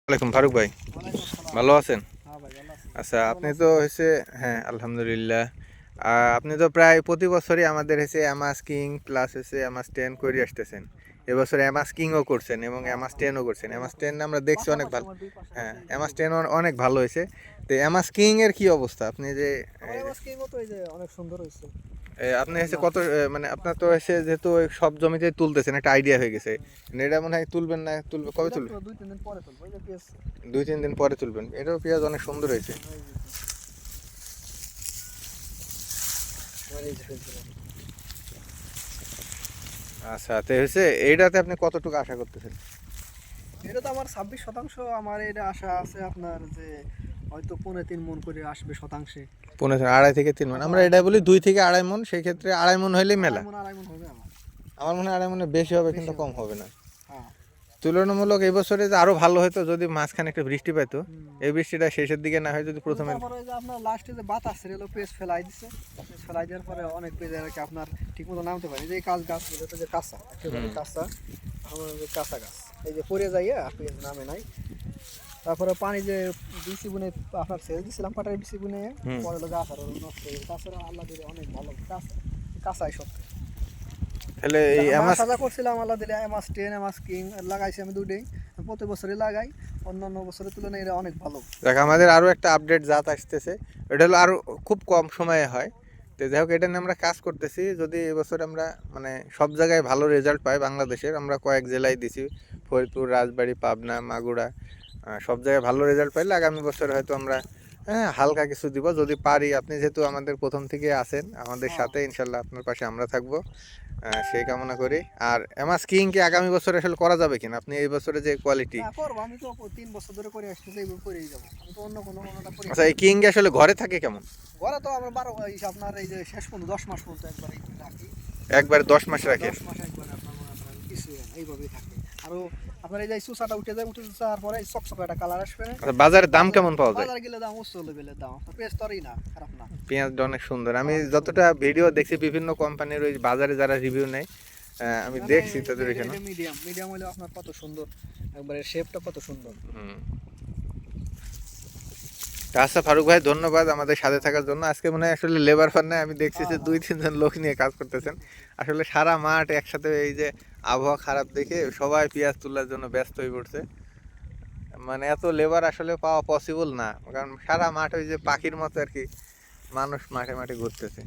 ওয়ালাইকুম ফারুক ভাই, ওয়ালাইকুম আসসালাম। ভালো আছেন? হ্যাঁ ভাই, ভালো আছি। আচ্ছা, কেমন আপনি তো আছেন? হচ্ছে, হ্যাঁ আলহামদুলিল্লাহ। আপনি তো প্রায় প্রতি বছরই আমাদের হচ্ছে অ্যামাস কিং প্লাস হচ্ছে অ্যামাস 10 করে আসতেছেন। এবছর অ্যামাস কিংও করছেন এবং হ্যাঁ, অ্যামাস হ্যাঁ। 10ও করছেন। ট্রেনও অ্যামাস 10 করছি। আমরা দেখছি অনেক পাশাপাশি ভালো। আমার ২ পাশাপাশি হ্যাঁ, অ্যামাস দুটোই 10 করছি। অনেক ভালো হয়েছে। তো অ্যামাস কিং এর কি অবস্থা? আপনি যে আমার এবার স্কিম তো এই যে অনেক সুন্দর হইছে। আপনি হচ্ছে আপনার কত মানে আপনার তো হচ্ছে যেহেতু ওই সব জমিতে তুলতেছেন, একটা আইডিয়া হয়ে গেছে। এটা মনে হয় তুলবেন না, তুলবে কবে এটা তো তুলবে? ২-৩ দিন পরে তুলবো। এই যে পেঁয়াজ। 2-3 দিন পরে তুলবেন। এটাও পেঁয়াজ অনেক সুন্দর হয়েছে। এই যে আমার এই যে ফেলছিলাম। আচ্ছা, তো হচ্ছে এইটাতে আপনি কতটুকু আশা করতেছেন? এটা তো আমার ২৬% আমার এটা আশা আছে আপনার যে হয়তো ৩.৫ মন করে আসবে শতাংশে। 2.5 থেকে 3 মণ, আমরা হ্যাঁ, এটা বলি 2 থেকে 2.5 মণ, সেই ক্ষেত্রে 2.5 মণ হইলেই মেলা। ২.৫ মন হবে আমার। আমার মনে হয় 2.5 মণের বেশি হবে, বেশি কিন্তু কম হবে। হবে না। হ্যাঁ। তুলনামূলক এই বছরে যে আরো ভালো হতো যদি মাঝখানে একটা বৃষ্টি পেতো। হুম। এই বৃষ্টিটা শেষের দিকে না হয় যদি কিন্তু প্রথমে। তারপরে ওই যে আপনার লাস্টে যে বাতাস ছিল পেজ ফেলাই দিছে। পেজ ফেলাই দেওয়ার পরে অনেক পেজ আর কি আপনার ঠিকমতো নামতে পারে। যে কাজ গাছগুলো তো যে কাঁচা, একেবারে হুম। কাঁচা, আমার যে কাঁচা গাছ। এই যে পড়ে যাইয়া পেজ নামে নাই। তারপরে পানি যে বিসি বুনে আপনার ছেড়ে দিছিলাম পাটার বিসি বুনে হুম। পরে হলো গাছ আর নষ্ট হয়ে গেছে। তাছাড়া আল্লাহ দিলে অনেক ভালো কাঁচা, কাঁচাই সব। তাহলে এই যখন অ্যামাস, বাসা যা করছিলাম আল্লাহ দিলে এমাস 10 এমাস কিং লাগাইছি আমি দুটোই। প্রতি বছরই লাগাই। অন্যান্য বছরের তুলনায় এরা অনেক ভালো। দেখ আমাদের আরো একটা আপডেট জাত আসতেছে। এটা হলো আরো খুব কম সময়ে হয়। তো যাই হোক, এটা নিয়ে আমরা কাজ করতেছি। যদি এবছর আমরা মানে সব জায়গায় ভালো রেজাল্ট পাই, বাংলাদেশের আমরা কয়েক জেলায় দিছি, ফরিদপুর, রাজবাড়ী, পাবনা, মাগুরা, সব জায়গায় ভালো রেজাল্ট পাইলে আগামী বছর হয়তো আমরা হ্যাঁ হালকা কিছু দিব যদি পারি। আপনি যেহেতু আমাদের প্রথম থেকে আছেন আমাদের হ্যাঁ। সাথে, ইনশাল্লাহ আপনার পাশে আমরা থাকবো, সেই কামনা করি। আর এমাস কিং কি আগামী বছর আসলে করা যাবে কিনা? আপনি এই বছরে যে কোয়ালিটি, না করবো, আমি তো ৩ বছর ধরে করে আসতেছি, এইভাবে করেই যাবো। আমি তো অন্য কোনোটা করি না। আচ্ছা এই কিং আসলে ঘরে থাকে কেমন? ঘরে তো আমরা ১২ আপনার এই যে শেষ পর্যন্ত ১০ মাস পর্যন্ত একবার রাখি। একবারে 10 মাস হ্যাঁ, রাখেন? ১০ মাস একবার আপনার মনে করেন কিছু হয় না, এইভাবেই থাকে। আরো আপনার এই যে চুষাটা উঠে যায়, উঠে যাওয়ার পরে এই চকচকে একটা কালার আসবে না। আচ্ছা, বাজারে দাম বাজার কেমন পাওয়া যায়? বাজার গেলে দাম উচ্চ লেভেলের দাম। আপনার পেঁয়াজ তরই না, খারাপ না। পেঁয়াজটা অনেক সুন্দর। আমি অনেক যতটা সুন্দর। ভিডিও দেখছি বিভিন্ন কোম্পানির ওই বাজারে যারা রিভিউ নেয়, আমি মানে দেখছি তাদের এখানে। এটা মিডিয়াম, মিডিয়াম হলে আপনার কত সুন্দর, একবারে শেপটা কত সুন্দর। হুম। তা আচ্ছা ফারুক ভাই, ধন্যবাদ আমাদের সাথে থাকার জন্য। আজকে মনে হয় আসলে লেবার ফার নাই, আমি দেখছি হ্যাঁ, যে হ্যাঁ। 2-3 জন লোক নিয়ে কাজ করতেছেন। আসলে সারা মাঠ একসাথে, এই যে আবহাওয়া খারাপ দেখে সবাই পেঁয়াজ তোলার জন্য ব্যস্ত হয়ে পড়ছে। মানে এত লেবার আসলে পাওয়া পসিবল না, কারণ সারা মাঠ ওই যে পাখির মতো আর কি মানুষ মাঠে মাঠে ঘুরতেছে।